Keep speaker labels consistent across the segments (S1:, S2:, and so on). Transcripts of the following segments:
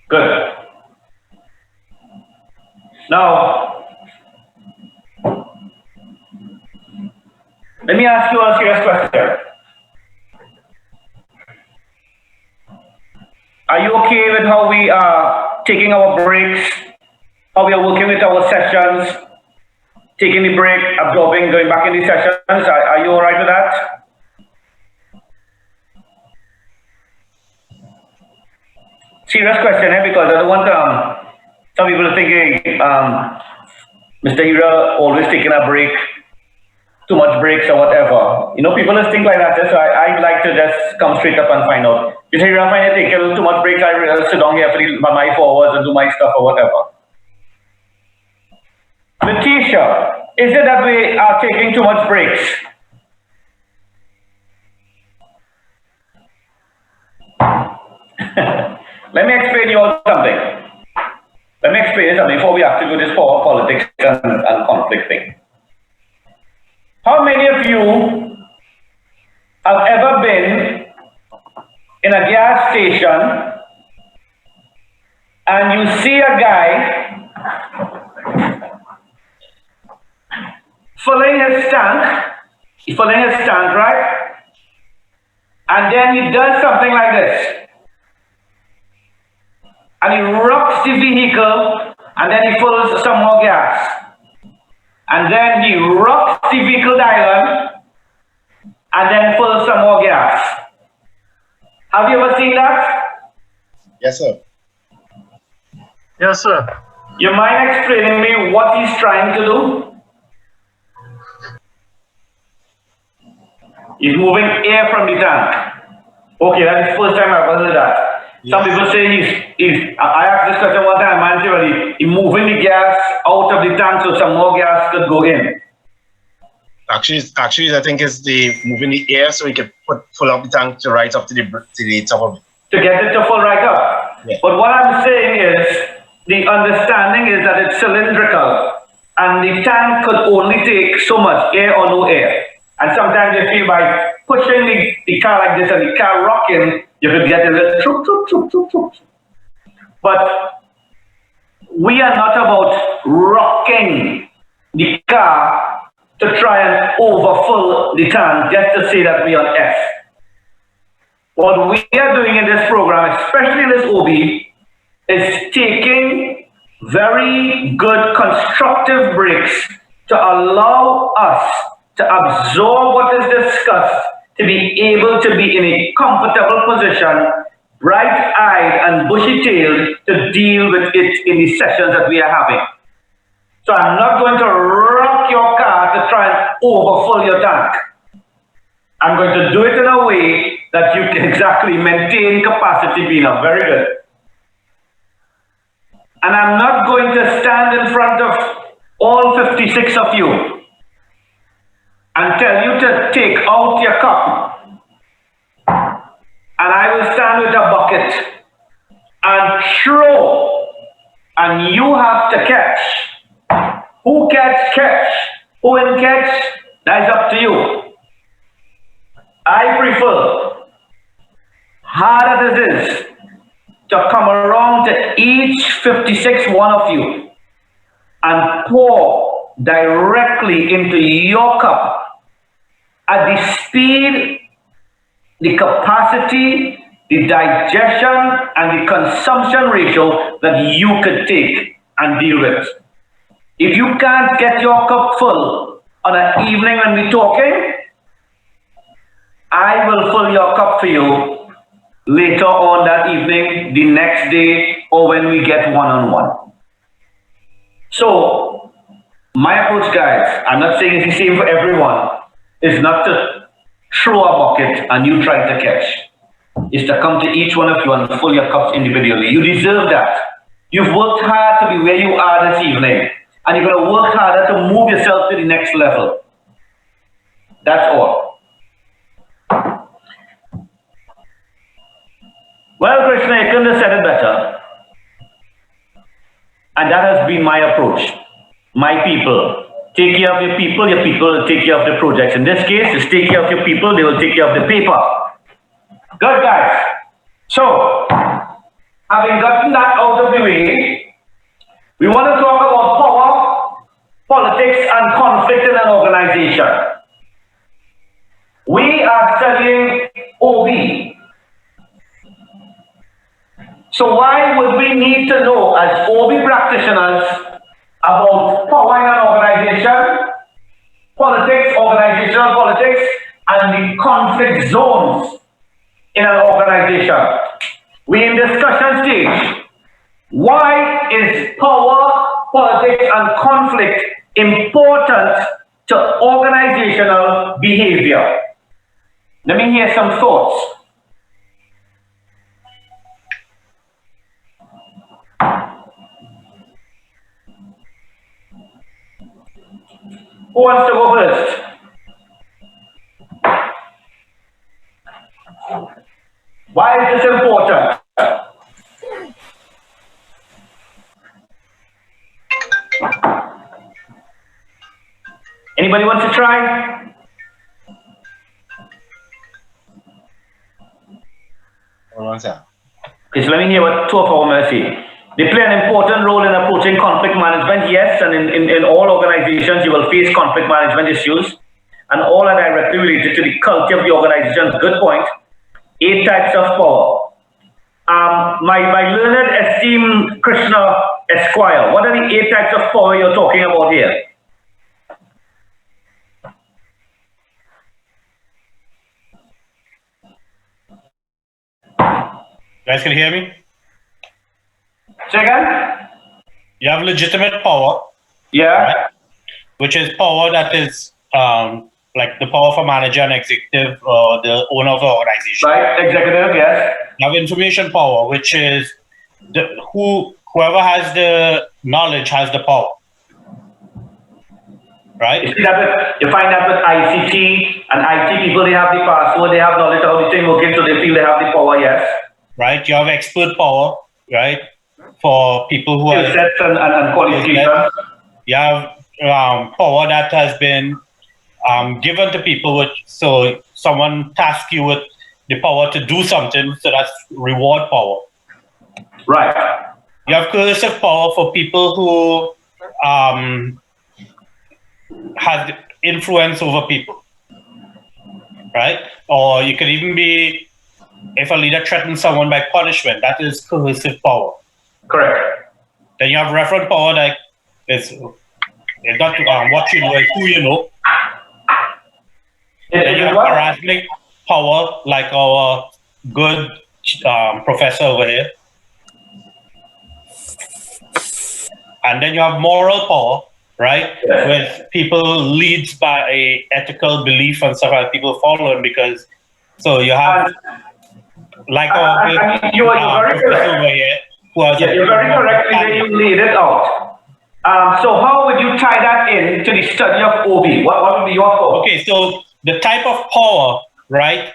S1: Good. Now, let me ask you a serious question. Are you okay with how we are taking our breaks, how we are working with our sessions, taking the break, absorbing, going back in the sessions? Are you all right with that? Serious question, because I don't want some people are thinking Mr. Hira always taking a break, too much breaks or whatever. You know, people just think like that. So I'd like to just come straight up and find out. Mr. Hira, I find you taking too much breaks. I sit down here for my forwards and do my stuff or whatever. Letitia, is it that we are taking too much breaks? Let me explain you all something. Let me explain something before we have to do this power politics and conflict thing. How many of you have ever been in a gas station and you see a guy filling his tank, right? And then he does something like this. And he rocks the vehicle, and then he fills some more gas. And then he rocks the vehicle dial, and then fills some more gas. Have you ever seen that?
S2: Yes, sir.
S3: Yes, sir.
S1: You mind explaining me what he's trying to do? He's moving air from the tank. Okay, that's the first time I've heard that. Yes. Some people say I asked this question one time, man, said, he's moving the gas out of the tank so some more gas could go in.
S2: Actually, I think it's the moving the air so we can full up the tank to right up to the top of it.
S1: To get it to full right up. Yeah. But what I'm saying is, the understanding is that it's cylindrical and the tank could only take so much air or no air. And sometimes you feel by pushing the car like this and the car rocking, you could get a little troop. But we are not about rocking the car to try and overfill the tank just to say that we are on F. What we are doing in this program, especially in this OB, is taking very good constructive breaks to allow us to absorb what is discussed, to be able to be in a comfortable position, bright-eyed and bushy-tailed to deal with it in the sessions that we are having. So I'm not going to rock your car to try and overfill your tank. I'm going to do it in a way that you can exactly maintain capacity being up. Very good. And I'm not going to stand in front of all 56 of you and tell you to take out your cup. And I will stand with a bucket and throw, and you have to catch. Who catch? Who in catch? That's up to you. I prefer, hard as it is, to come around to each 56 one of you and pour directly into your cup at the speed, the capacity, the digestion, and the consumption ratio that you could take and deal with. If you can't get your cup full on an evening when we're talking, I will fill your cup for you later on that evening, the next day, or when we get one-on-one. So, my approach, guys, I'm not saying it's the same for everyone, is not to throw a bucket and you try to catch. It's to come to each one of you and fill your cups individually. You deserve that. You've worked hard to be where you are this evening, and you're going to work harder to move yourself to the next level. That's all. Well, Krishna, you couldn't have said it better. And that has been my approach. My people. Take care of your people will take care of the projects. In this case, just take care of your people, they will take care of the paper. Good, guys. So, having gotten that out of the way, we want to talk about power, politics, and conflict in an organization. We are studying OB. So why would we need to know as OB practitioners about power in an organization, politics, organizational politics, and the conflict zones in an organization? We're in discussion stage. Why is power, politics, and conflict important to organizational behavior? Let me hear some thoughts. Who wants to go first? Why is this important? Anybody wants to try?
S2: Hold on, sir.
S1: Okay, so let me hear what two of our men say. They play an important role in approaching conflict management, yes, and in all organizations you will face conflict management issues, and all are directly related to the culture of the organization. Good point. 8 types of power. My learned esteemed Krishna Esquire, what are the 8 types of power you're talking about here?
S4: You guys can hear me?
S1: Say again?
S4: You have legitimate power,
S1: Yeah.
S4: right? Which is power that is like the power for manager and executive or the owner of the organization.
S1: Right, executive, yes.
S4: You have information power, which is whoever has the knowledge has the power. Right?
S1: You find that with ICT and IT people, they have the password, they have knowledge of how the thing working, so they feel they have the power, yes.
S4: Right? You have expert power, right? For people who
S1: Skill sets and qualifications.
S4: You have power that has been given to people, so someone tasks you with the power to do something, so that's reward power.
S1: Right.
S4: You have coercive power for people who have influence over people, right? Or you could even be, if a leader threatens someone by punishment, that is coercive power.
S1: Correct.
S4: Then you have referent power, like it's not what you know, it's who you know. Then you have harassment power, like our good professor over here. And then you have moral power, right?
S1: Yes.
S4: With people leads by a ethical belief and stuff like people following because so you have like our
S1: you're very correct.
S4: over here
S1: You're very correct in the way you laid it out. So how would you tie that in to the study of OB? What would be your thought?
S4: Okay, so the type of power, right,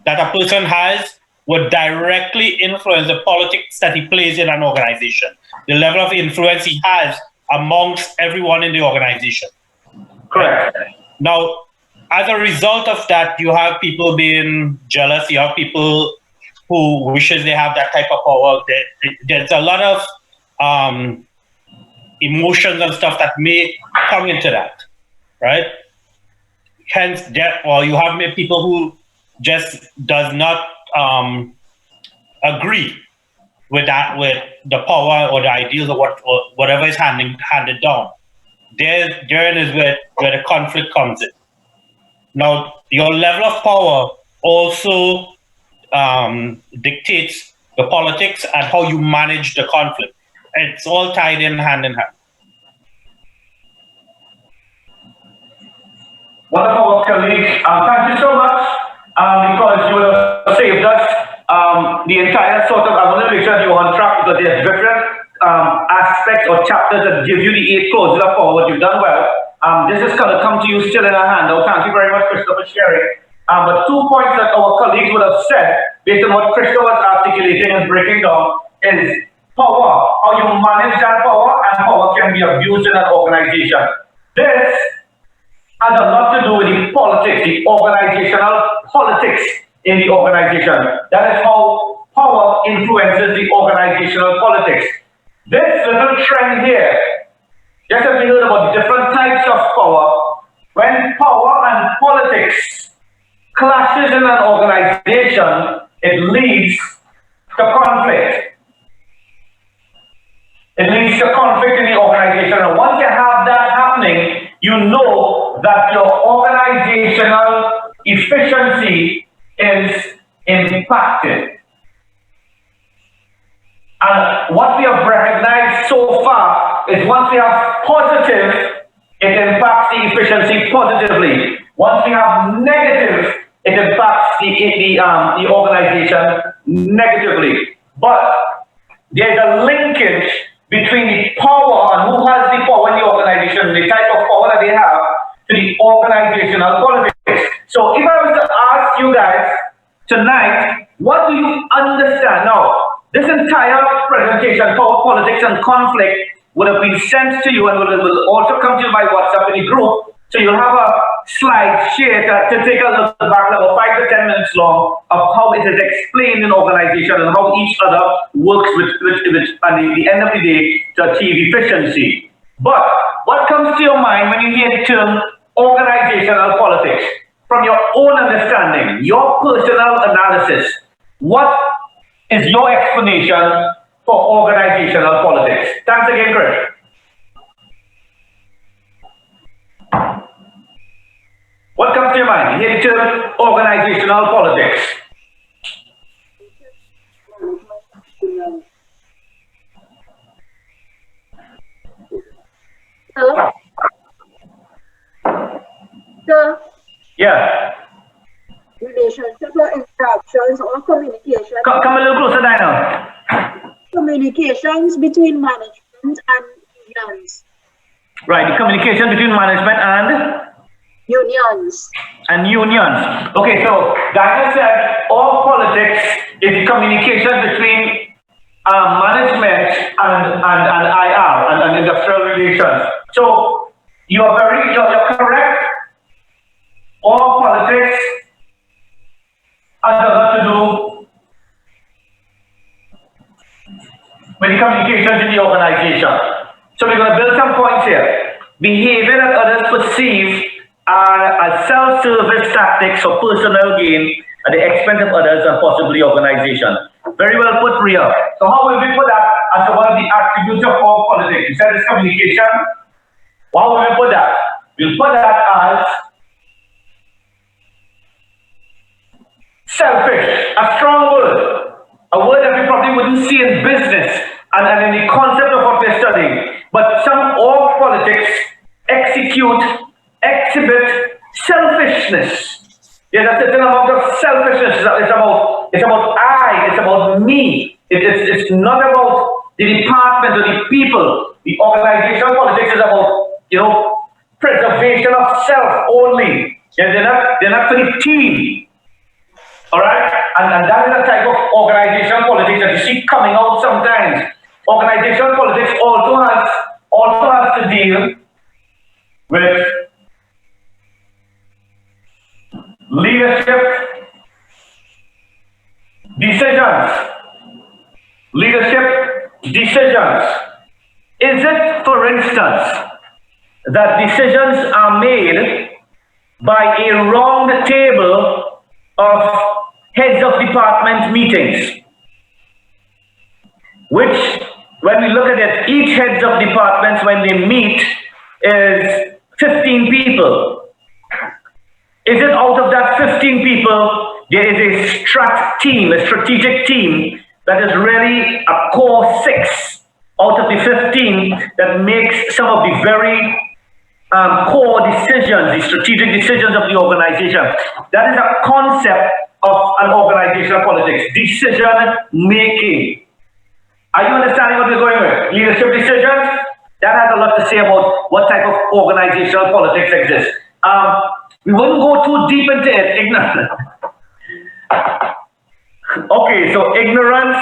S4: that a person has would directly influence the politics that he plays in an organization, the level of influence he has amongst everyone in the organization.
S1: Correct.
S4: Right? Now, as a result of that, you have people being jealous, you have people who wishes they have that type of power. There's a lot of emotions and stuff that may come into that, right? Hence, or you have people who just does not agree with that, with the power or the ideals or whatever is handed down. Therein is where the conflict comes in. Now, your level of power also dictates the politics and how you manage the conflict. It's all tied in hand in hand.
S1: One of our colleagues, thank you so much, because you have saved us the entire sort of, I want to make sure you're on track because there's different aspects or chapters that give you the 8 clauses of power, what you've done well. This is going to come to you still in a handout. Thank you very much, Krista, for sharing. But 2 points that our colleagues would have said, based on what Krista was articulating and breaking down, is power, how you manage that power, and power can be abused in an organization. This has a lot to do with the politics, the organizational politics in the organization. That is how power influences the organizational politics. This little trend here, just as we heard about different types of power, when power and politics clashes in an organization, it leads to conflict. It leads to conflict in the organization. And once you have that happening, you know that your organizational efficiency is impacted. And what we have recognized so far is once we have positive, it impacts the efficiency positively. Once we have negative, it impacts the organization negatively. But there's a linkage between the power and who has the power in the organization, the type of power that they have, to the organizational politics. So if I was to ask you guys tonight, what do you understand? Now, this entire presentation, power, politics, and conflict, would have been sent to you and will also come to you by WhatsApp in the group. So you'll have a slide shared to take a look back, about 5 to 10 minutes long, of how it is explained in organization and how each other works with at the end of the day to achieve efficiency. But what comes to your mind when you hear the term organizational politics? From your own understanding, your personal analysis, what is your explanation for organizational politics? Thanks again, Chris. What comes to your mind? You hear the term organizational politics. Yeah.
S5: Relationship or interactions or communication.
S1: Come a little closer, Dinah.
S5: Communications between management and unions.
S1: Right, the communication between management and
S5: Unions.
S1: Okay, so Dinah said all politics is communication between management and IR and industrial relations. So you're correct. All politics has a lot to do with the communications in the organization. So we're going to build some points here. Behavior that others perceive are as self-service tactics for personal gain at the expense of others and possibly organization. Very well put, Ria. So how will we put that as one of the attributes of all politics? You said it's communication. How will we put that? We'll put that as selfish, a strong word, a word that we probably wouldn't see in business and in the concept of what we're studying. But some org politics exhibit selfishness. There's a certain amount of selfishness. It's about I, it's about me. It's not about the department or the people. The organizational politics is about, preservation of self only. They're not for the team. All right, and that is a type of organizational politics that you see coming out sometimes. Organizational politics also has to deal with leadership decisions. Is it, for instance, that decisions are made by a round table of heads of department meetings, which, when we look at it, each heads of departments, when they meet, is 15 people. Is it out of that 15 people, there is a strategic team, that is really a core 6 out of the 15 that makes some of the very core decisions, the strategic decisions of the organization? That is a concept of an organizational politics, decision making. Are you understanding what we're going with? Leadership decisions? That has a lot to say about what type of organizational politics exists. We wouldn't go too deep into it. Okay, so ignorance,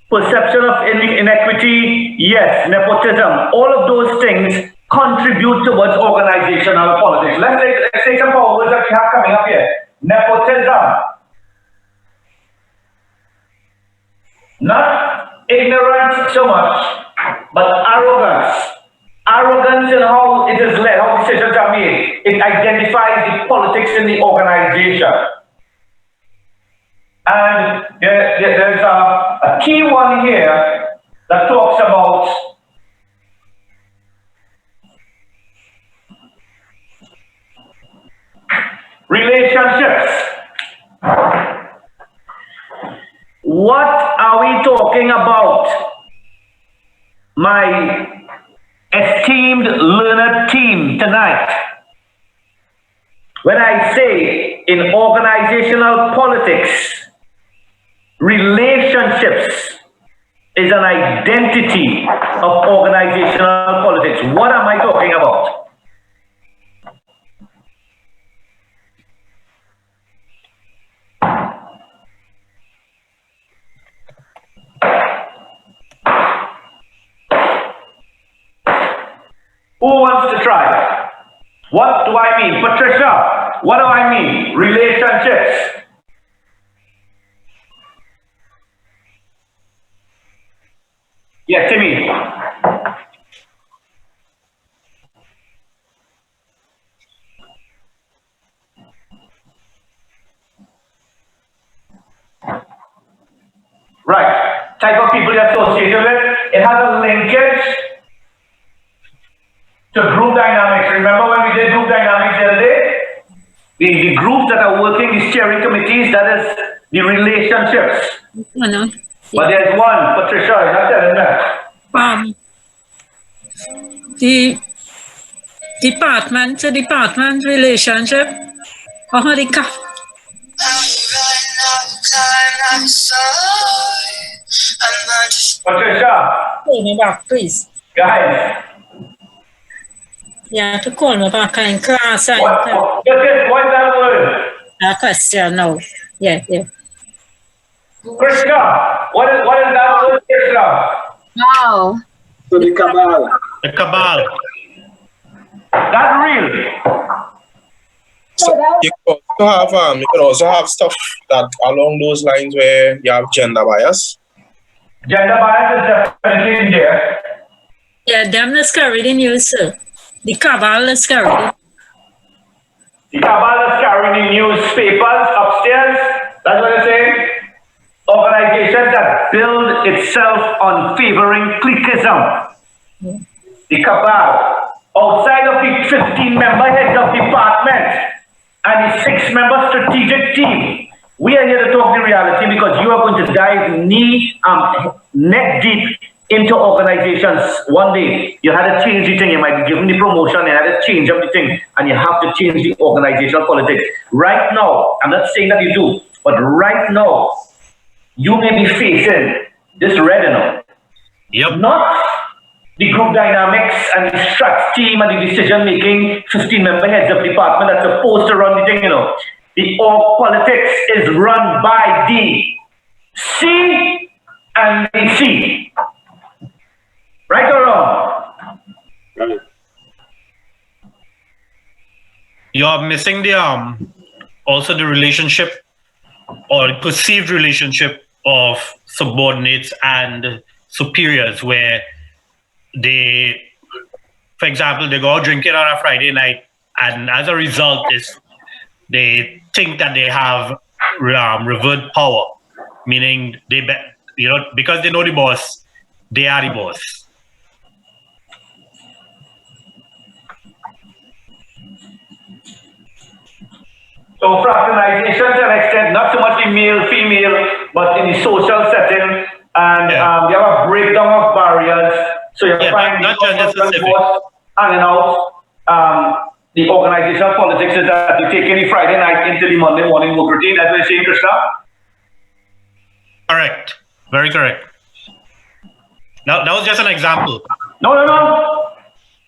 S1: perception of inequity, yes, nepotism, all of those things contribute towards organizational politics. Let's take some more words that we have coming up here. Nepotism. Not ignorance so much, but arrogance. Arrogance in how it is led, how decisions are made. It identifies the politics in the organization. And there's a key one here that talks about relationships. What are we talking about, my esteemed learned team, tonight? When I say in organizational politics, relationships is an identity of organizational politics. What am I talking about? Who wants to try? What do I mean? Patricia, what do I mean? Relationships. Yeah, Timmy. Right. Type of people you're associated with. It has a linkage to group dynamics. Remember when we did group dynamics the other day? The groups that are working, the steering committees, that is the relationships.
S6: No.
S1: But there's one, Patricia, you're not telling that.
S6: The department to department relationship.
S1: Patricia,
S6: Call me back, please.
S1: guys,
S6: You have to call me back in class.
S1: what is that word?
S6: A question now. Yeah.
S1: Krishna, what is that word, Krishna?
S5: Wow.
S3: So the cabal.
S4: The cabal.
S1: That's real.
S7: You could also have stuff that along those lines where you have gender bias.
S1: Gender bias is definitely in there.
S6: Yeah, them is carried in you, sir. The cabal is carried.
S1: The cabal is carrying the newspapers upstairs. That's what they're saying. Organizations that build itself on favoring cliquism. The cabal. Outside of the 15-member heads of department and the 6-member strategic team, we are here to talk the reality because you are going to dive neck deep into organizations. One day, you had to change the thing. You might be given the promotion, you had to change up the thing, and you have to change the organizational politics. Right now, I'm not saying that you do, but right now, you may be facing this red,
S4: Yep.
S1: not the group dynamics and the strat team and the decision-making 15-member heads of department that's supposed to run the thing, The org politics is run by the C and the C. Right or wrong?
S3: Right.
S4: You're missing the also the relationship or perceived relationship of subordinates and superiors, where they, for example, they go out drinking on a Friday night, and as a result, they think that they have revert power, meaning because they know the boss, they are the boss.
S1: So fraternization to an extent, not so much the male, female, but in the social setting, and you have a breakdown of barriers. So you find
S4: not gender specific.
S1: hanging out. The organizational politics is that you take any Friday night into the Monday morning work routine. That's what you're saying, Krishna?
S4: Correct. Very correct. Now, that was just an example.
S1: No.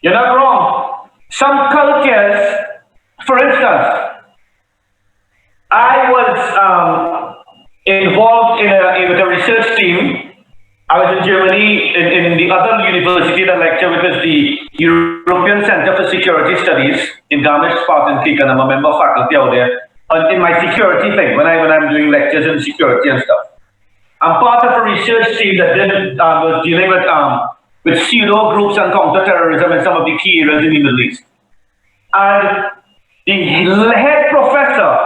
S1: You're not wrong. Some cultures, for instance, I was involved with a research team. I was in Germany in the other university that I lecture with is the European Center for Security Studies in Garmisch-Partenkirchen, and I'm a member of faculty out there. In my security thing, when I'm doing lectures in security and stuff. I'm part of a research team that was dealing with pseudo groups and counterterrorism in some of the key areas in the Middle East. And the head professor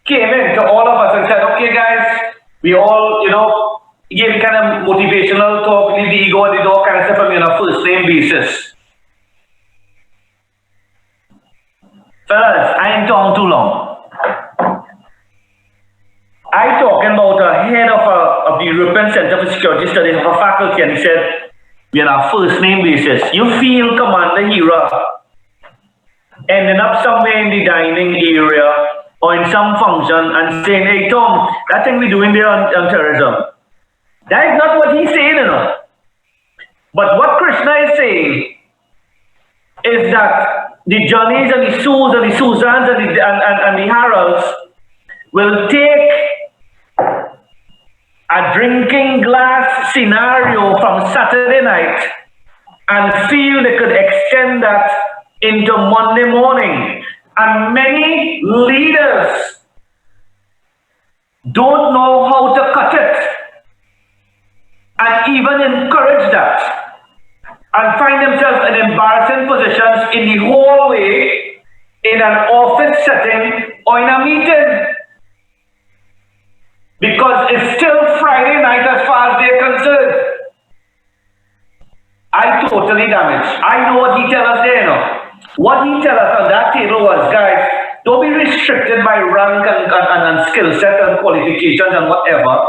S1: came in to all of us and said, okay guys, we all, gave kind of motivational talk, leave the ego at the door kind of stuff on a first name basis. Fellas, I ain't talking too long. I talking about a head of the European Center for Security Studies of a faculty, and he said, we are on a first name basis. You feel Commander Hira ending up somewhere in the dining area or in some function and saying, hey Tom, that thing we're doing there on terrorism. That is not what he's saying, But what Krishna is saying is that the Johnnies and the Sues and the Susans and the Harolds will take a drinking glass scenario from Saturday night and feel they could extend that into Monday morning. And many leaders don't know how to cut it and even encourage that, and find themselves in embarrassing positions in the hallway, in an office setting, or in a meeting. Because it's still Friday night as far as they're concerned. I totally damaged. I know what he tell us there, What he tell us on that table was, guys, don't be restricted by rank and skill set and qualifications and whatever.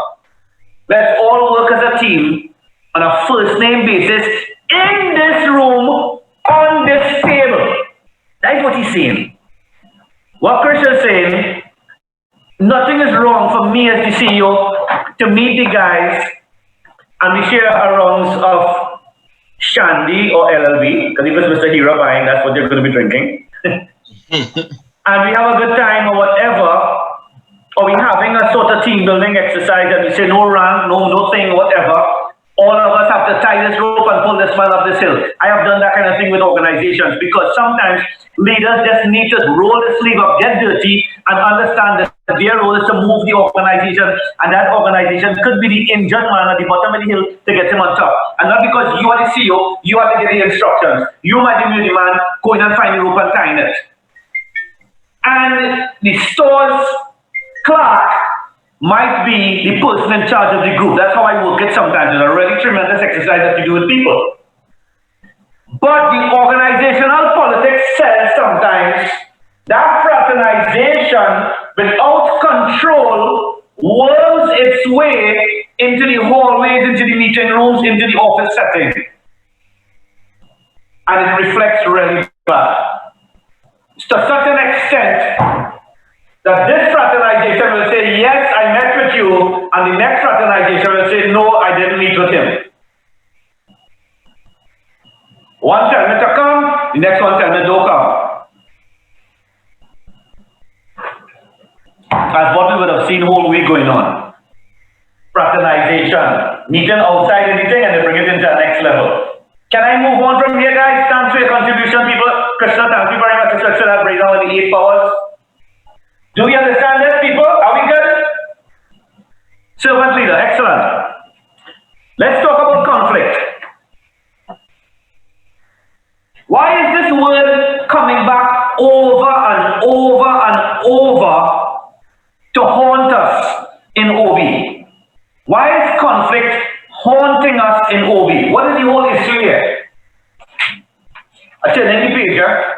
S1: Let's all work as a team on a first name basis in this room, on this table. That's what he's saying. What Chris is saying, nothing is wrong for me as the CEO to meet the guys and we share a rounds of Shandy or LLB, because if it's Mr. Hira buying, that's what they're going to be drinking. And we have a good time or whatever, or we're having a sort of team building exercise and we say no rank, no thing, whatever. All of us have to tie this rope and pull this man up this hill. I have done that kind of thing with organizations because sometimes leaders just need to roll the sleeve up, get dirty, and understand that their role is to move the organization, and that organization could be the injured man at the bottom of the hill to get him on top. And not because you are the CEO, you have to get the instructions. You might be the man going and find the rope and tying it. And the store's clerk might be the person in charge of the group. That's how I work it sometimes. It's a really tremendous exercise that you do with people. But the organizational politics says sometimes that fraternization without control worms its way into the hallways, into the meeting rooms, into the office setting. And it reflects really bad. To such an extent that this fraternization will say, yes, I met with you, and the next fraternization will say, no, I didn't meet with him. One tell me to come, the next one tell me don't come. That's what we would have seen whole week going on. Fraternization, meeting outside anything and they bring it into the next level. Can I move on from here, guys? Thanks for your contribution, people. Krishna, thank you very much. Let's that breakdown in the 8 powers. Do we understand this, people? Are we good? Servant leader, excellent. Let's talk about conflict. Why is this word coming back over and over and over to haunt us in OB? Why is conflict haunting us in OB? What is the whole issue here? Achha, any page, yeah?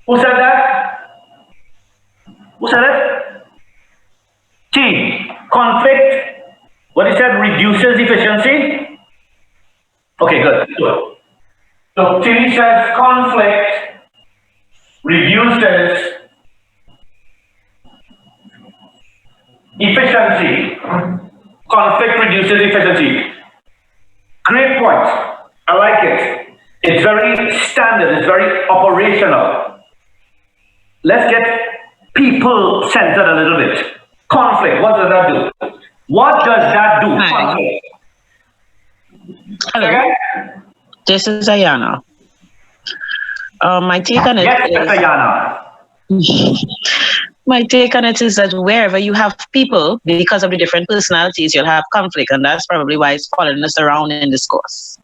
S1: Who said that? Who said it? T. Conflict. What he said reduces efficiency. Okay, good. So T says conflict reduces efficiency. Conflict reduces efficiency. Great point. I like it. It's very standard. It's very operational. Let's get people centered a little bit. Conflict, what does that do? What does that do?
S8: Hi.
S1: Conflict.
S8: Hello.
S1: Okay?
S8: This is Ayana. My take on it
S1: Yes,
S8: is
S1: Dr. Yana.
S8: my take on it is that wherever you have people, because of the different personalities, you'll have conflict, and that's probably why it's following us around in discourse.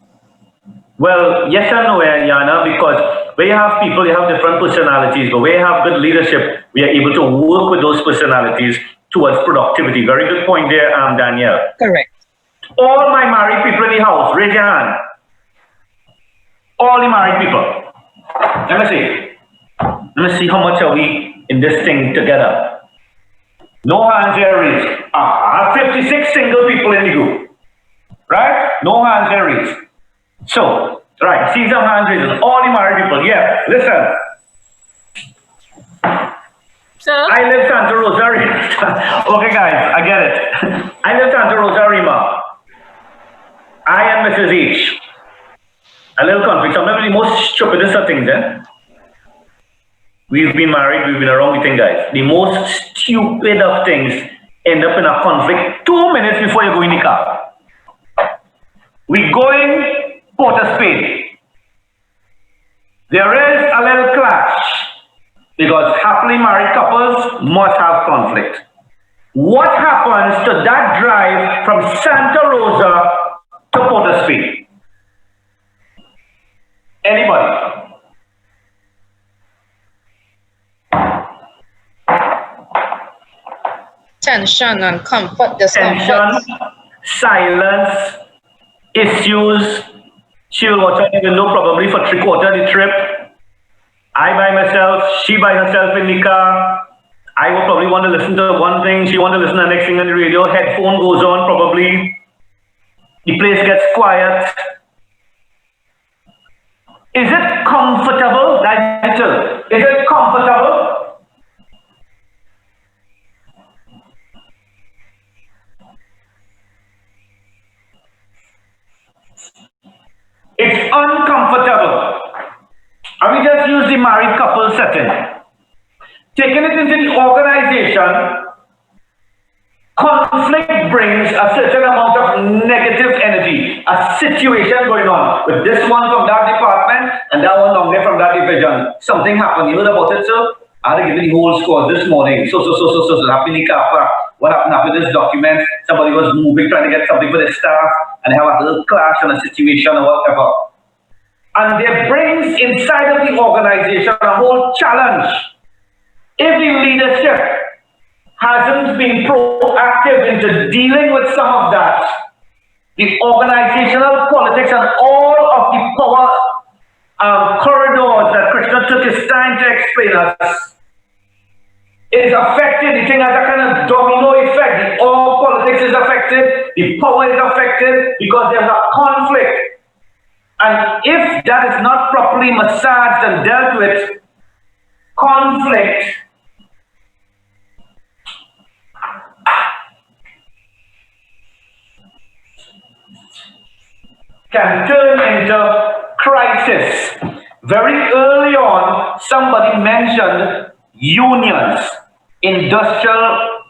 S1: Well, yes and no, Yana, because where you have people, you have different personalities, but where you have good leadership, we are able to work with those personalities towards productivity. Very good point there, Danielle.
S8: Correct.
S1: All my married people in the house, raise your hand. All the married people. Let me see. Let me see how much are we in this thing together. No hands here raised. I have 56 single people in the group. Right? No hands here raised. So, right, see some hands raised. All the married people. Yeah, listen.
S6: So,
S1: I live Santa Rosa. Okay, guys, I get it. I live Santa Rosa, Rima. I am Mrs. H. A little conflict. Sometimes the most stupidest of things, We've been married, we've been around with things, guys. The most stupid of things end up in a conflict 2 minutes before you go in the car. We going Port of Spain. There is a little clash because happily married couples must have conflict. What happens to that drive from Santa Rosa to Port of Spain? Anybody?
S9: Tension and comfort, discomfort.
S1: Tension, silence, issues. She will watch on the window probably for 3/4 of the trip. I by myself, she by herself in the car. I will probably want to listen to one thing, she want to listen to the next thing on the radio. Headphone goes on probably. The place gets quiet. Is it comfortable? Is it comfortable? It's uncomfortable. And we just use the married couple setting. Taking it into the organization, conflict brings a certain amount of negative energy, a situation going on with this one from that department and that one down there from that division. Something happened. You heard about it, sir? I had to give you the whole score this morning. So happened in the car park. What happened after this document? Somebody was moving, trying to get something for their staff, and they have a little clash and a situation or whatever. And there brings inside of the organization a whole challenge. If the leadership hasn't been proactive into dealing with some of that, the organizational politics and all of the power corridors that Krishna took his time to explain us is affected. The thing has a kind of domino effect. The all politics is affected, the power is affected because there's a conflict. And if that is not properly massaged and dealt with, conflict can turn into crisis. Very early on, somebody mentioned unions, industrial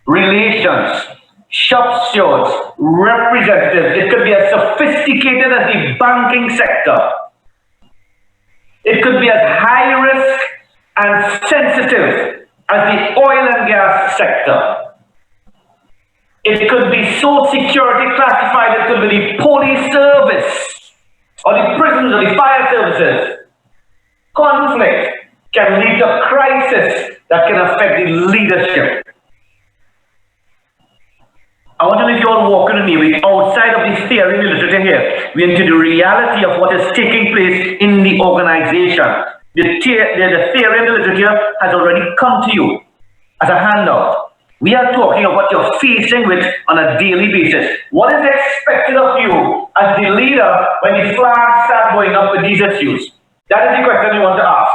S1: relations, shop stewards, representatives. It could be as sophisticated as the banking sector. It could be as high risk and sensitive as the oil and gas sector. It could be so security classified, it could be the police service, or the prisons, or the fire services. Conflict can lead to crisis that can affect the leadership. I want to let you all walk with me outside of the theory and the literature here. We're into the reality of what is taking place in the organization. The theory and the literature has already come to you as a handout. We are talking of what you're facing with on a daily basis. What is expected of you as the leader when the flags start going up with these issues? That is the question you want to ask.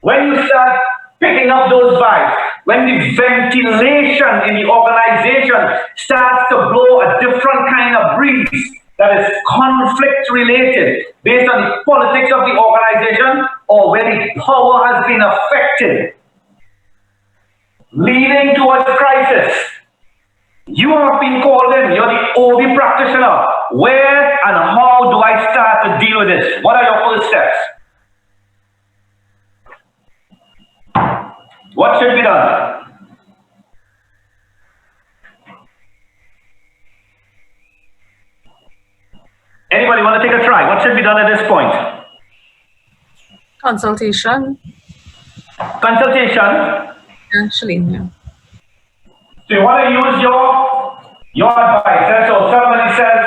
S1: When you start picking up those vibes, when the ventilation in the organization starts to blow a different kind of breeze that is conflict related based on the politics of the organization or where the power has been affected, leading towards crisis. You have been called in, you're the OB practitioner. Where and how do I start to deal with this? What are your first steps? What should be done? Anybody want to take a try? What should be done at this point?
S9: Consultation,
S1: Consultation.
S9: actually, yeah.
S1: So you want to use your advice. So somebody says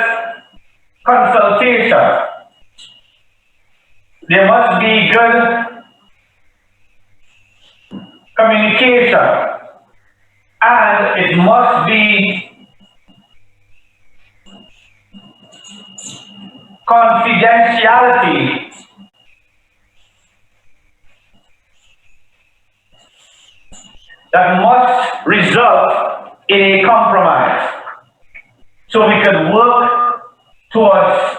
S1: consultation. There must be good communication, and it must be confidentiality. That must result in a compromise. So we can work towards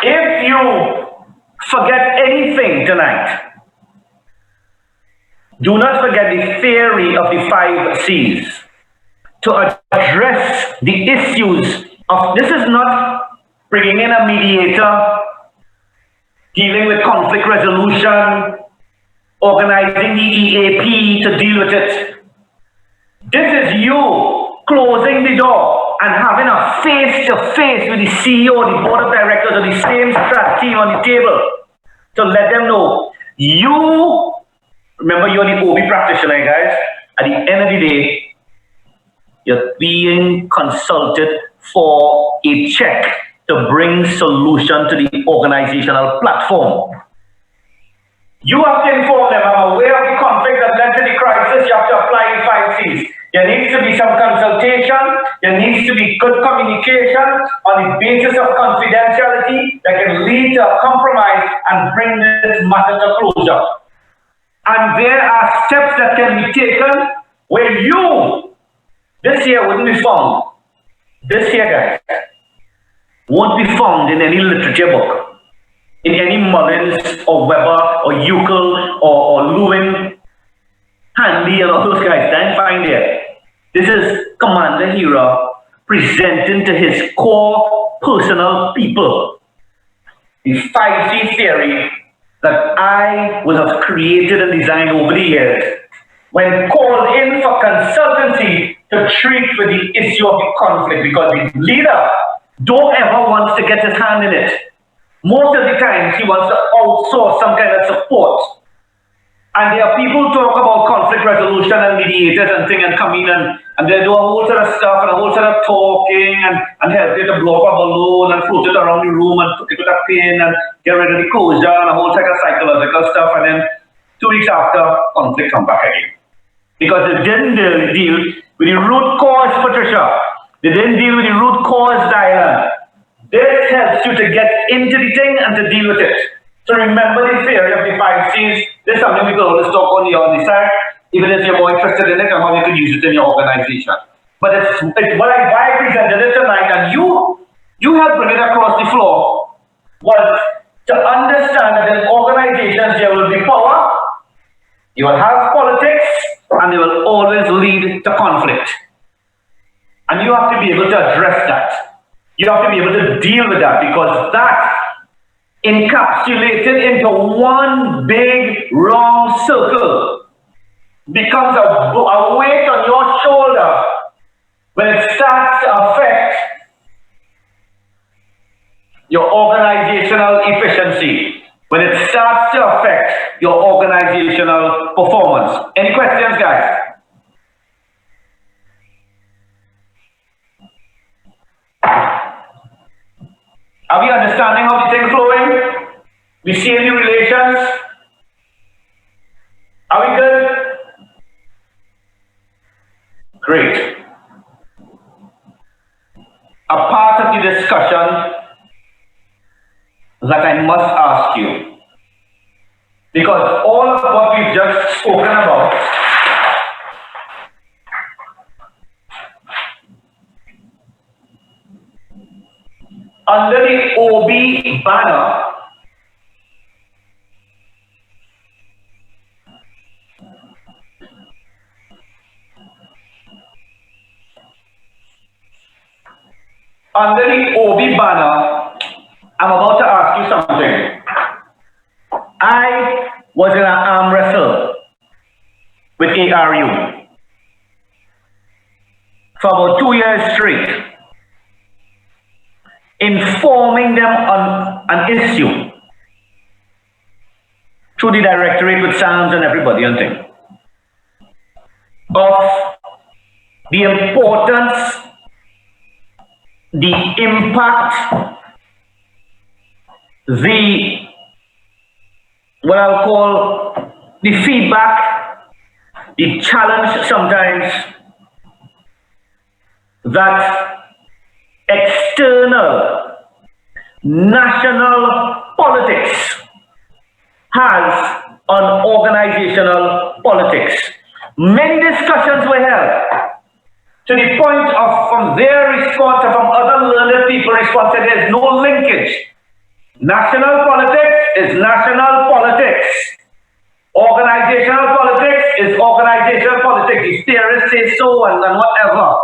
S1: if you forget anything tonight, do not forget the theory of the 5 C's to address the issues of, this is not bringing in a mediator, dealing with conflict resolution, organizing the EAP to deal with it. This is you closing the door and having a face-to-face with the CEO, the board of directors of the same strat team on the table to let them know, you, remember you're the OB practitioner, guys, at the end of the day, you're being consulted for a check to bring solution to the organizational platform. You have to inform them, I'm aware of the conflict that led to the crisis, you have to apply the 5 C's. There needs to be some consultation, there needs to be good communication on the basis of confidentiality that can lead to a compromise and bring this matter to closure. And there are steps that can be taken where you, this here wouldn't be found. This here, guys, won't be found in any literature book, in any Mullins or Weber or Euclid or Lewin, Hanley and all those guys. Don't find it. This is Commander Hira presenting to his core personal people the 5C theory that I would have created and designed over the years when called in for consultancy to treat with the issue of the conflict, because the leader don't ever wants to get his hand in it. Most of the time, he wants to outsource some kind of support. And there are people who talk about conflict resolution and mediators and things and come in and they do a whole set of stuff and a whole set of talking and help you to blow up a balloon and float it around the room and put it with a pin and get rid of the closure and a whole set of psychological stuff, and then 2 weeks after, conflict come back again. Because they didn't deal with the root cause, Patricia. They didn't deal with the root cause, Diana. This helps you to get into the thing and to deal with it. So remember the theory of the 5 C's. This is something we could always talk on the side, even if you're more interested in it and how you could use it in your organization. But it's why I presented it tonight, and you helped bring it across the floor, was to understand that in organizations there will be power, you will have politics, and they will always lead to conflict. And you have to be able to address that. You have to be able to deal with that, because that encapsulated into one big wrong circle becomes a weight on your shoulder when it starts to affect your organizational efficiency, when it starts to affect your organizational performance. Any questions, guys? Are we understanding how the thing flowing? We see any relations? Are we good? Great. A part of the discussion that I must ask you, because all of what we've just spoken about under the OB banner under the OB banner, I'm about to ask you something. I was in an arm wrestle with ARU for about 2 years straight, informing them on an issue through the directorate with SAMS and everybody and things, of the importance, the impact, what I'll call the feedback, the challenge sometimes that external national politics has on organizational politics. Many discussions were held to the point of, from their response and from other learned people response, that there's no linkage. National politics is national politics. Organizational politics is organizational politics. The theorists say so and whatever.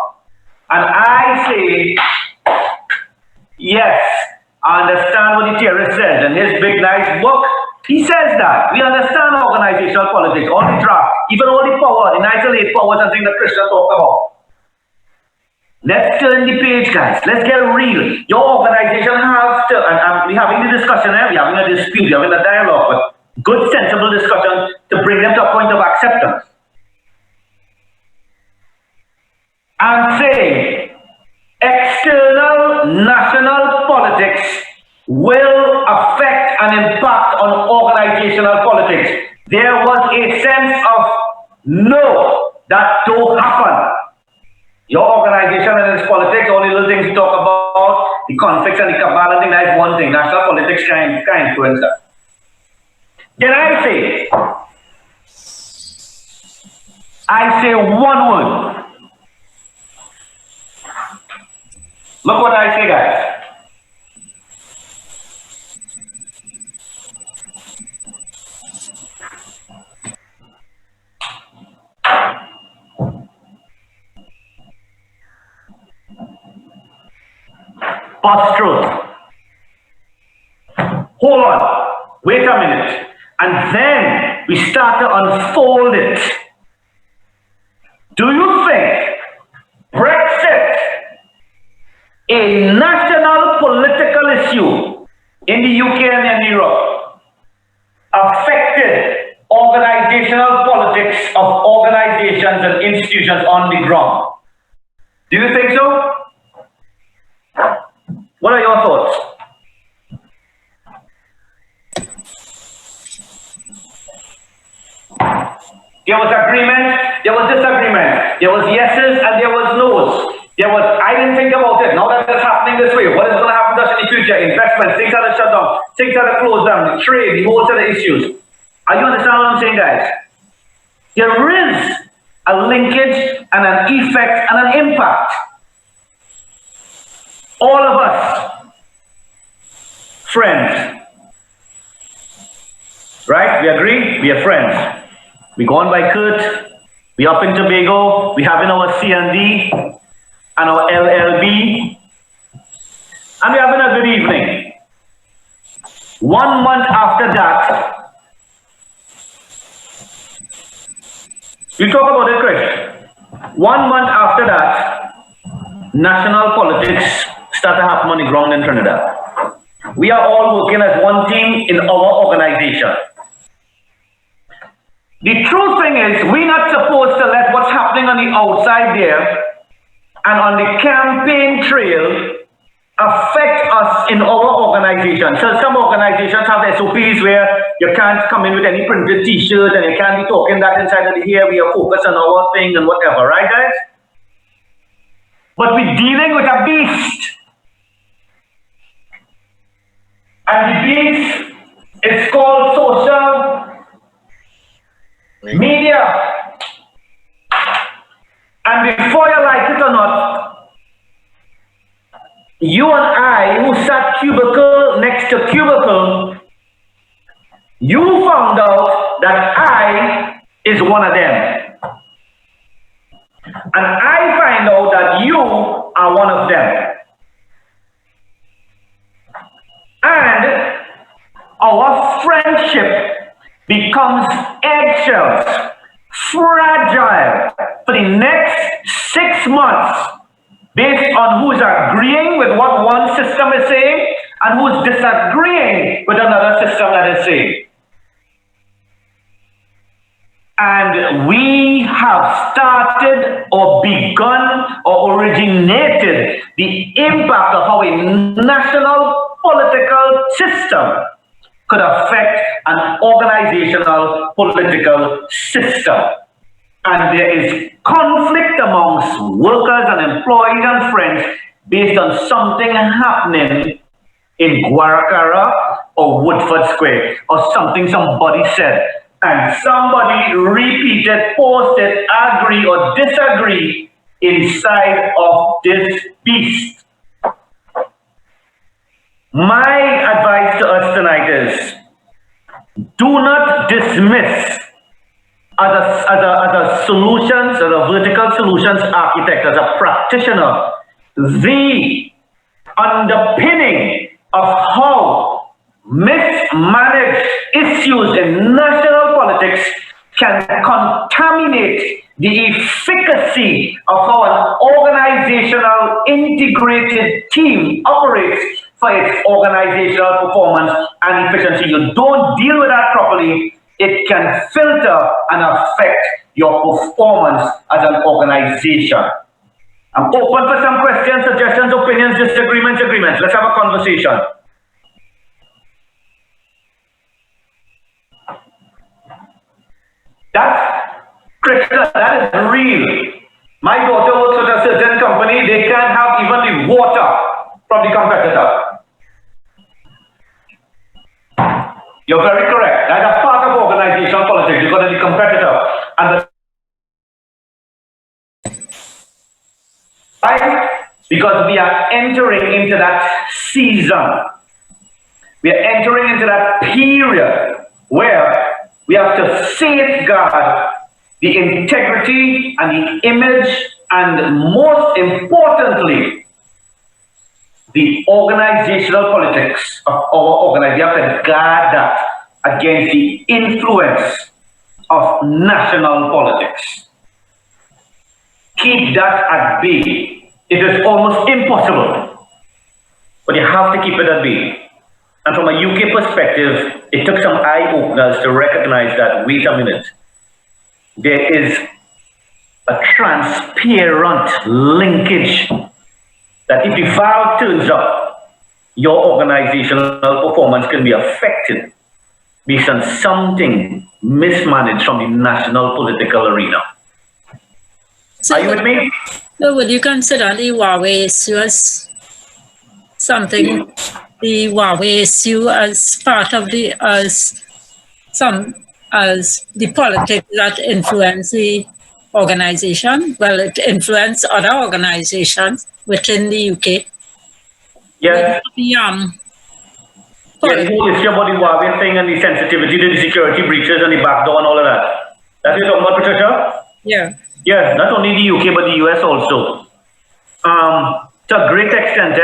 S1: And I say, yes, I understand what the theorist says. In his big, nice book, he says that. We understand organizational politics, all the draft, even all the power, the 98 powers and things that Krishna talked about. Let's turn the page, guys. Let's get real. Your organization has to, and we're having the discussion, we're having a dispute, we're having a dialogue, but good, sensible discussion to bring them to a point of acceptance. I'm saying external national politics will affect and impact on organizational politics. There was a sense of no, that don't happen. Your organization and its politics, all the little things you talk about, the conflicts and the cabal and things, that is one thing. National politics can influence that. Then I say one word. Look what I say, guys. Post-truth. Hold on. Wait a minute. And then we start to unfold it. Do you think Brexit, a national political issue in the UK and in Europe, affected organizational politics of organizations and institutions on the ground? Do you think so? What are your thoughts? There was agreement, there was disagreement, there was yeses and there was no's. There was, I didn't think about it. Now that it's happening this way, what is going to happen to us in the future? Investments, things are to shut down, things are to close down, trade, the whole set of issues. Are you understand what I'm saying, guys? There is a linkage and an effect and an impact. All of us, friends, right? We agree? We are friends. We go on by Kurt, we up in Tobago, we having our C&D and our LLB, and we having a good evening. 1 month after that, you talk about it, Chris. 1 month after that, national politics start to happen on the ground in Trinidad. We are all working as one team in our organization. The true thing is, we're not supposed to let what's happening on the outside there and on the campaign trail affect us in our organization. So some organizations have SOPs where you can't come in with any printed t-shirts and you can't be talking that inside of the here, we are focused on our thing and whatever, right guys? But we're dealing with a beast. And the beast is called social media. And before you like it or not, you and I, who sat cubicle next to cubicle, you found out that I is one of them. And I find out that you are one of them. our friendship becomes eggshells, fragile for the next 6 months, based on who's agreeing with what one system is saying and who's disagreeing with another system that is saying. And we have started or begun or originated the impact of how a national political system could affect an organizational political system. And there is conflict amongst workers and employees and friends based on something happening in Guaracara or Woodford Square or something somebody said. And somebody repeated, posted, agree or disagree inside of this beast. My advice to us tonight is, do not dismiss as a solutions, as a vertical solutions architect, as a practitioner, the underpinning of how mismanaged issues in national politics can contaminate the efficacy of how an organizational integrated team operates for its organizational performance and efficiency. You don't deal with that properly, it can filter and affect your performance as an organization. I'm open for some questions, suggestions, opinions, disagreements, agreements. Let's have a conversation. That's critical, that is real. My daughter works at a certain company, they can't have even the water from the competitor. You're very correct. That's a part of organizational politics. You've got the competitor and right? Because we are entering into that season. We are entering into that period where we have to safeguard the integrity and the image and, most importantly, the organizational politics of our organization. We have to guard that against the influence of national politics. Keep that at bay. It is almost impossible, but you have to keep it at bay. And from a UK perspective, it took some eye-openers to recognize that, wait a minute, there is a transparent linkage that if the valve turns up, your organizational performance can be affected based on something mismanaged from the national political arena.
S6: So
S1: are you with me?
S6: So would you consider the Huawei issue as something, the Huawei issue as part of the, as the politics that influence the organization? Well, it influenced other organizations within the UK.
S1: Yes.
S6: The
S1: the whole issue about the Huawei thing and the sensitivity to the security breaches and the backdoor and all of that. That's what you're talking about, Patricia?
S6: Yeah.
S1: Yeah, not only the UK, but the US also. To a great extent,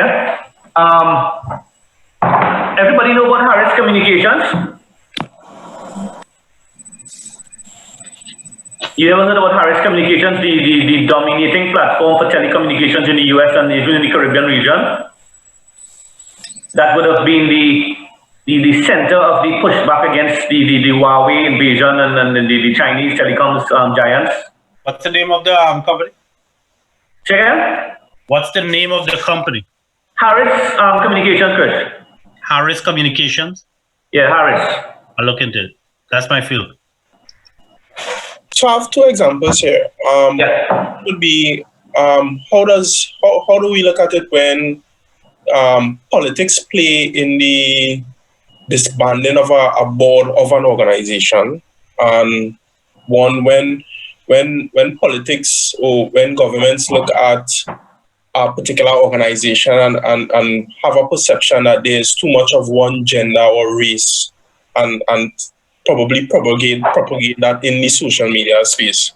S1: everybody know about Harris Communications? You ever heard about Harris Communications, the dominating platform for telecommunications in the US and even in the Caribbean region? That would have been the center of the pushback against the Huawei invasion and the Chinese telecoms giants.
S4: What's the name of the company?
S1: Say again?
S4: What's the name of the company?
S1: Harris Communications, Chris.
S4: Harris Communications?
S1: Yeah, Harris.
S4: I'll look into it. That's my field.
S7: So I have two examples here. Would be how do we look at it when politics play in the disbanding of a board of an organization, and one when politics or when governments look at a particular organization and have a perception that there's too much of one gender or race and probably propagate that in the social media space.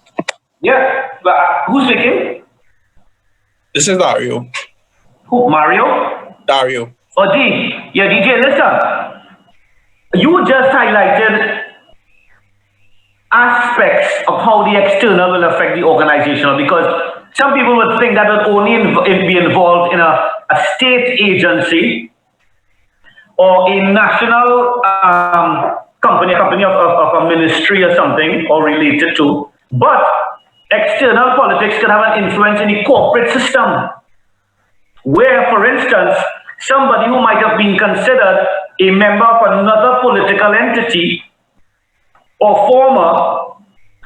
S1: Yeah, but who's speaking?
S7: This is Dario.
S1: Who, Mario?
S7: Dario.
S1: Oh, D. Yeah, DJ, listen. you just highlighted aspects of how the external will affect the organizational, because some people would think that would only be involved in a state agency or a national company, of a ministry or something, or related to. But external politics can have an influence in the corporate system, where, for instance, somebody who might have been considered a member of another political entity or former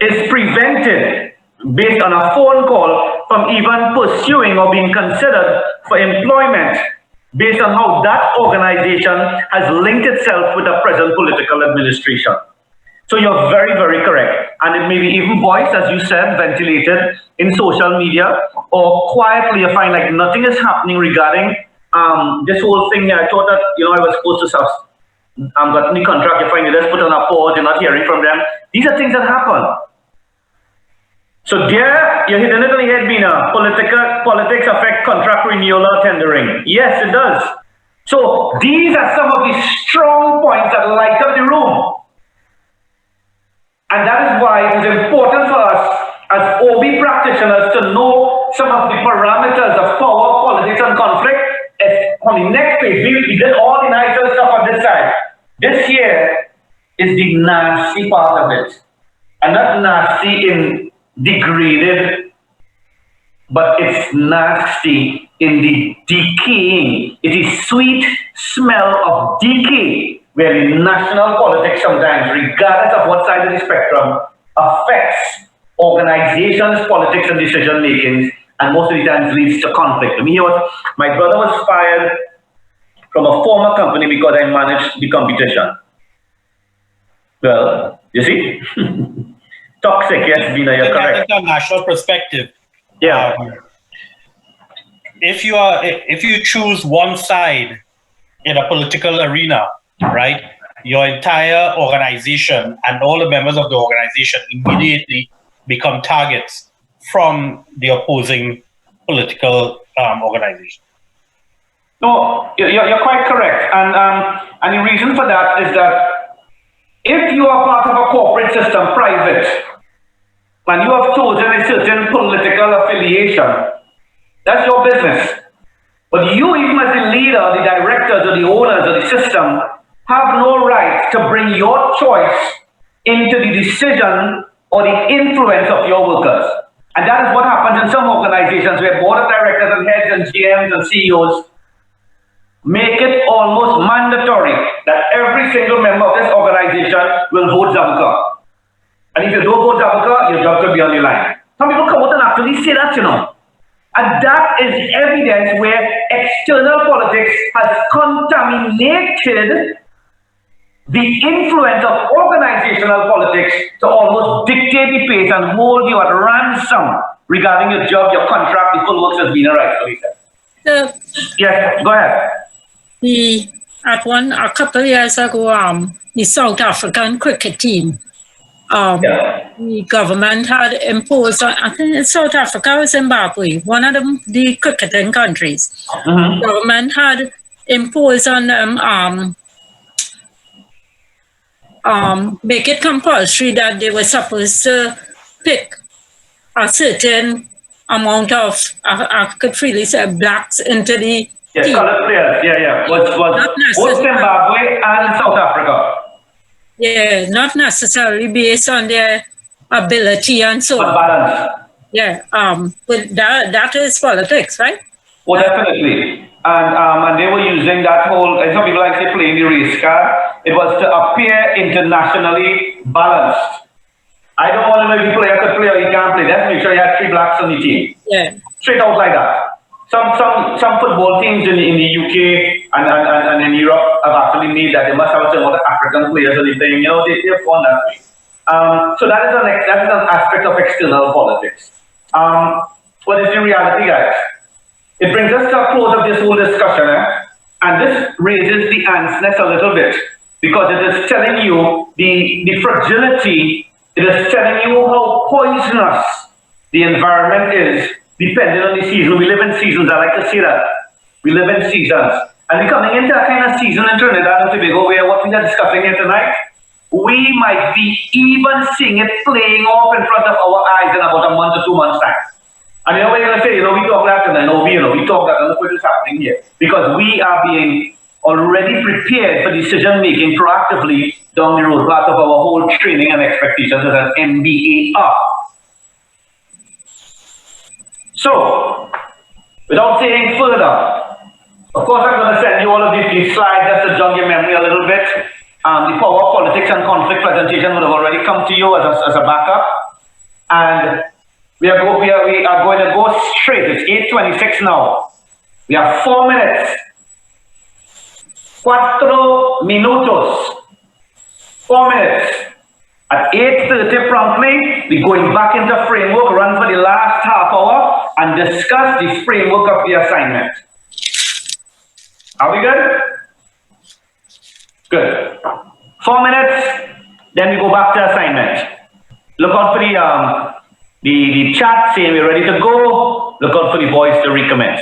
S1: is prevented based on a phone call from even pursuing or being considered for employment based on how that organization has linked itself with the present political administration. So you're very, very correct. And it may be even voiced, as you said, ventilated in social media, or quietly you find like nothing is happening regarding this whole thing. I thought that, I was supposed to have gotten the contract, you find it is put on a pause, you're not hearing from them. These are things that happen. So there, you're hitting it on the head, Bina. Politics affect contract renewal or tendering. Yes, it does. So these are some of the strong points that light up the room. And that is why it is important for us as OB practitioners to know some of the parameters of power, politics, and conflict. On the next page, we did all the nice stuff on this side. This here is the nasty part of it. And not nasty in degraded, but it's nasty in the decaying. It is sweet smell of decay, where the national politics sometimes, regardless of what side of the spectrum, affects organizations, politics, and decision making, and most of the times leads to conflict. I mean, my brother was fired from a former company because I managed the competition. Well, you see? Toxic, yes, Bina, you're correct.
S4: From a national perspective,
S1: yeah.
S4: If you choose one side in a political arena, right, your entire organization and all the members of the organization immediately become targets from the opposing political organization.
S1: No, you're quite correct, and the reason for that is that if you are part of a corporate system, private, and you have chosen a certain political affiliation, that's your business. But you, even as the leader, the directors, or the owners of the system, have no right to bring your choice into the decision or the influence of your workers. And that is what happens in some organizations where board of directors and heads and GMs and CEOs make it almost mandatory that every single member of this organization will vote Zabuka. And if you don't vote Zabuka, your job could be on the line. Some people come out and actually say that, And that is evidence where external politics has contaminated the influence of organizational politics to almost dictate the pace and hold you at ransom regarding your job, your contract, the full works has been rightfully said. Yes, go ahead.
S6: A couple of years ago, the South African cricket team, the government had imposed, I think it's South Africa or Zimbabwe, one of the cricketing countries. The government had imposed on them, make it compulsory that they were supposed to pick a certain amount of, I could freely say, blacks into the team.
S1: Colored players, was both Zimbabwe and South Africa.
S6: Yeah, not necessarily based on their ability and so on.
S1: Balance.
S6: Yeah, but that is politics, right?
S1: Oh, definitely. And they were using that whole, some people like to play the race card. It was to appear internationally balanced. I don't want to know if you player could play or you can't play. Let's make sure you have 3 blacks on the team.
S6: Yeah.
S1: Straight out like that. Some football teams in the UK and in Europe have actually made that they must have some other African players or anything. They've gone that way. So that is an aspect of external politics. What is the reality, guys? It brings us to a close of this whole discussion, and this raises the ants a little bit, because it is telling you the fragility, it is telling you how poisonous the environment is, depending on the season. We live in seasons, I like to say that. We live in seasons. And we're coming into a kind of season in Trinidad and Tobago where what we are discussing here tonight, we might be even seeing it playing off in front of our eyes in about a month or 2 months' time. And you know what you're going to say, we talk that and then we talk that and look what is happening here. Because we are being already prepared for decision making proactively down the road, part of our whole training and expectations as an MBA are. So, without saying further, of course I'm going to send you all of these slides just to jog your memory a little bit. The power of politics and conflict presentation would have already come to you as a backup. And we are going to go straight. It's 8:26 now. We have 4 minutes. 4 minutos. 4 minutes. At 8:30 promptly, we're going back into framework, run for the last half hour, and discuss the framework of the assignment. Are we good? Good. 4 minutes, then we go back to assignment. Look out for the chat saying we're ready to go. Look out for the voice to recommence.